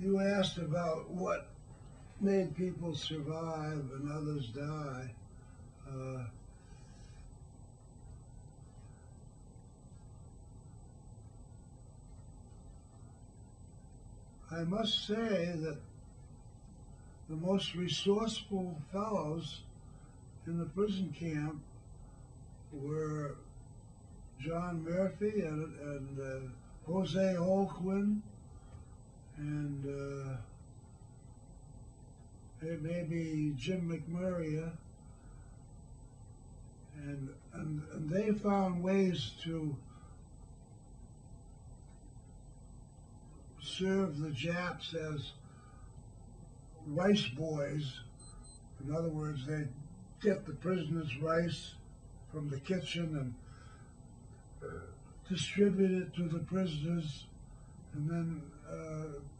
You asked about what made people survive and others die. Uh, I must say that the most resourceful fellows in the prison camp were John Murphy and Jose Holquin and maybe Jim McMurray, and they found ways to serve the Japs as rice boys. In other words, they'd get the prisoners' rice from the kitchen and distribute it to the prisoners, and then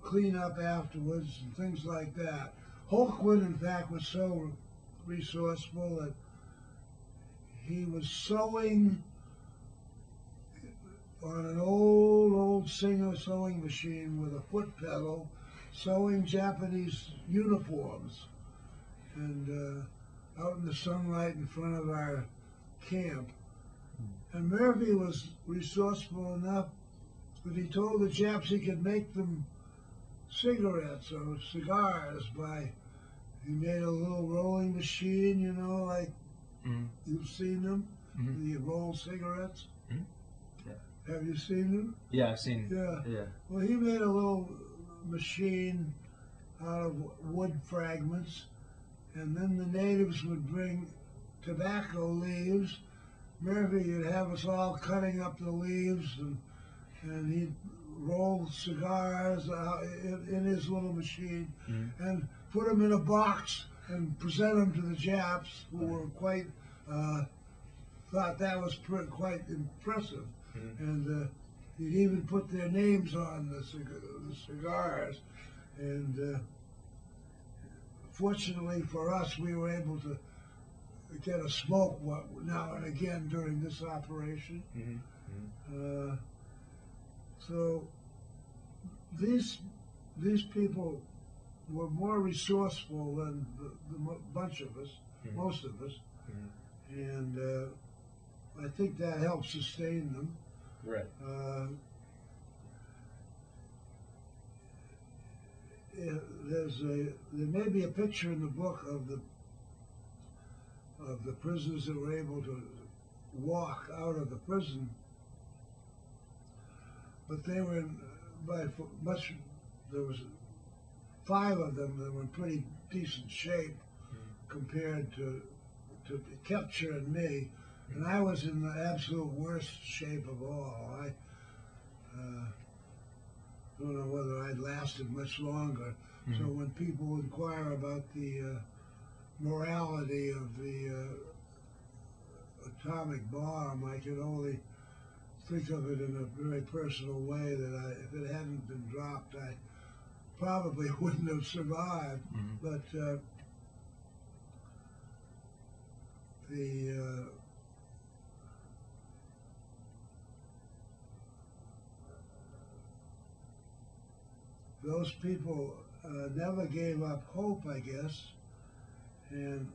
clean up afterwards and things like that. Holquin, in fact, was so resourceful that he was sewing on an old Singer sewing machine with a foot pedal, sewing Japanese uniforms, and out in the sunlight in front of our camp. And Murphy was resourceful enough that he told the Japs he could make them cigarettes or cigars he made a little rolling machine, you know, like you've seen them, the roll cigarettes. Yeah. Have you seen them? Yeah, I've seen. Yeah. Well, he made a little machine out of wood fragments, and then the natives would bring tobacco leaves. Murphy would have us all cutting up the leaves, and he'd roll cigars in his little machine and put them in a box and present them to the Japs, who were quite thought that was quite impressive. And he'd even put their names on the cigars. And fortunately for us, we were able to get a smoke now and again during this operation. So these people were more resourceful than the bunch of us, most of us, and I think that helped sustain them. Right. There may be a picture in the book of the prisoners that were able to walk out of the prison, but they were there was 5 of them that were in pretty decent shape compared to Kepcher and me, and I was in the absolute worst shape of all. I don't know whether I'd lasted much longer. So when people inquire about the morality of the atomic bomb, I can only think of it in a very personal way, that if it hadn't been dropped, I probably wouldn't have survived. But those people never gave up hope, I guess. And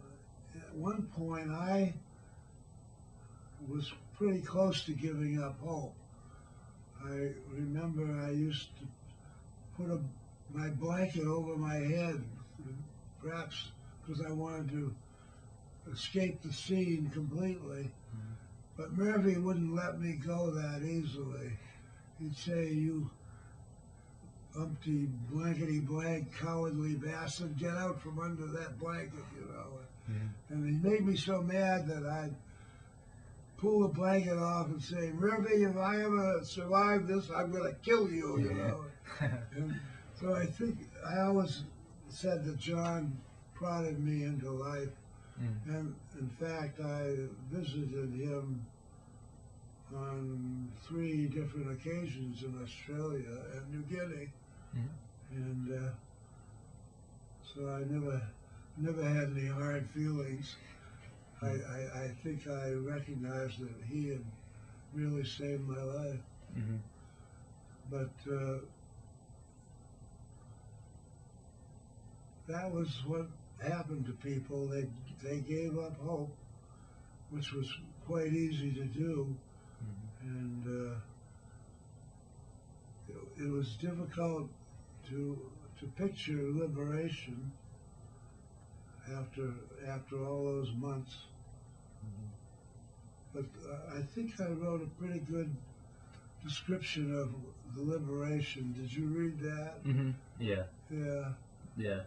at one point, I was pretty close to giving up hope. I remember I used to put my blanket over my head, perhaps because I wanted to escape the scene completely. But Murphy wouldn't let me go that easily. He'd say, "You umpty blankety blank cowardly bastard, get out from under that blanket," you know. And he made me so mad that I'd pull the blanket off and say, "Murphy, if I ever survive this, I'm going to kill you," you know. And so I think I always said that John prodded me into life. And in fact, I visited him on 3 different occasions in Australia and New Guinea. And so I never had any hard feelings. I think I recognized that he had really saved my life. But that was what happened to people. They gave up hope, which was quite easy to do, and it was difficult to picture liberation after all those months. But I think I wrote a pretty good description of the liberation. Did you read that? Yeah. Yeah. Yeah.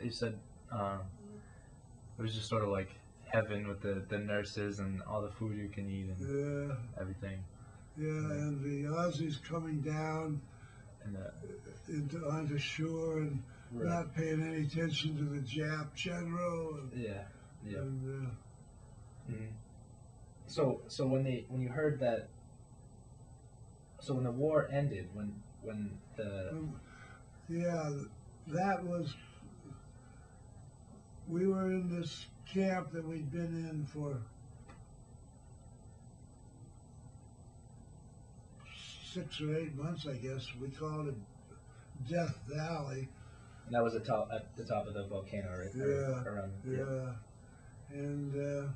You said it was just sort of like heaven with the nurses and all the food you can eat and Yeah. everything. Yeah, and the Aussies coming down And onto shore and not paying any attention to the Jap general. And, yeah. and So when you heard that, so when the war ended, when the yeah, that was, we were in this camp that we'd been in for 6 or 8 months, I guess. We called it Death Valley. and that was at the top of the volcano, right? Yeah, Around, and the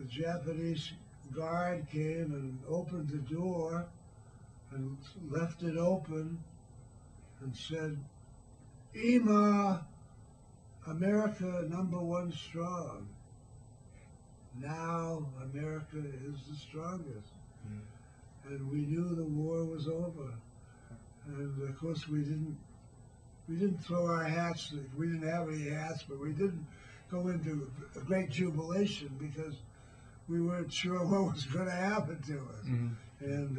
Japanese guard came and opened the door and left it open and said, "Ima, America #1 strong. Now America is the strongest." And we knew the war was over. And of course we didn't throw our hats. We didn't have any hats, but we didn't go into a great jubilation because we weren't sure what was going to happen to us. And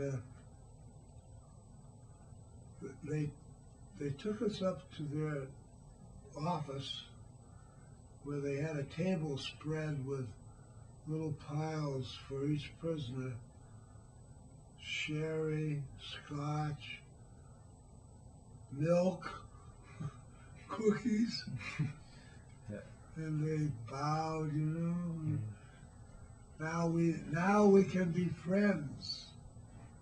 they took us up to their office where they had a table spread with little piles for each prisoner: sherry, scotch, milk, cookies. And they bowed, you know. Now we can be friends.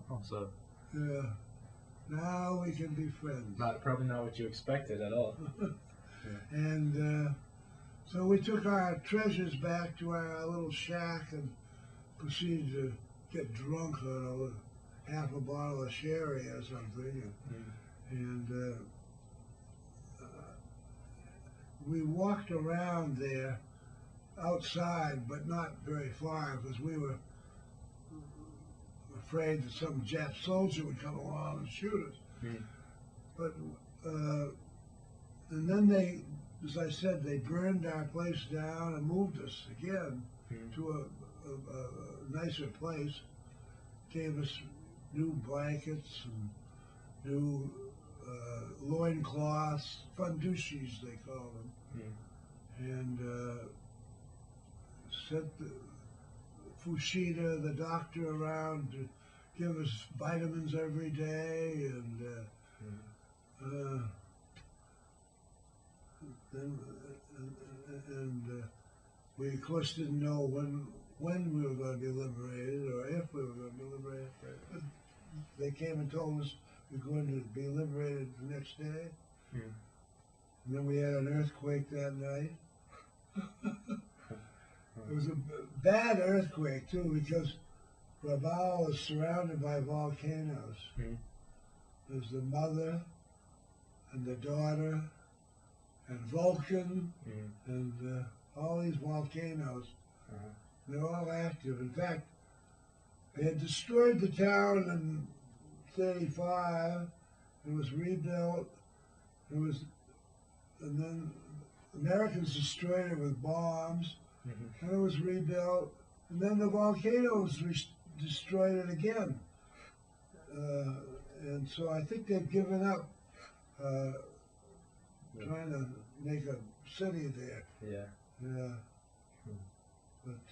Oh, so Yeah. Now we can be friends. probably not what you expected at all. And so we took our treasures back to our little shack and proceeded to get drunk on half a bottle of sherry or something. And we walked around there outside, but not very far, because we were afraid that some Jap soldier would come along and shoot us. But and then they, as I said, they burned our place down and moved us again to a nicer place. Gave us new blankets and new loincloths, fundushis they call them, and sent Fushida, the doctor, around to give us vitamins every day, and we of course didn't know when we were going to be liberated or if we were going to be liberated. But they came and told us we were going to be liberated the next day. And then we had an earthquake that night. It was a bad earthquake too, because Rabaul is surrounded by volcanoes. There's the mother and the daughter and Vulcan and all these volcanoes. They're all active. In fact, they had destroyed the town in 35. It was rebuilt. And then Americans destroyed it with bombs. And it was rebuilt. And then the volcanoes destroyed it again. And so I think they've given up trying to make a city there. Yeah. Yeah. But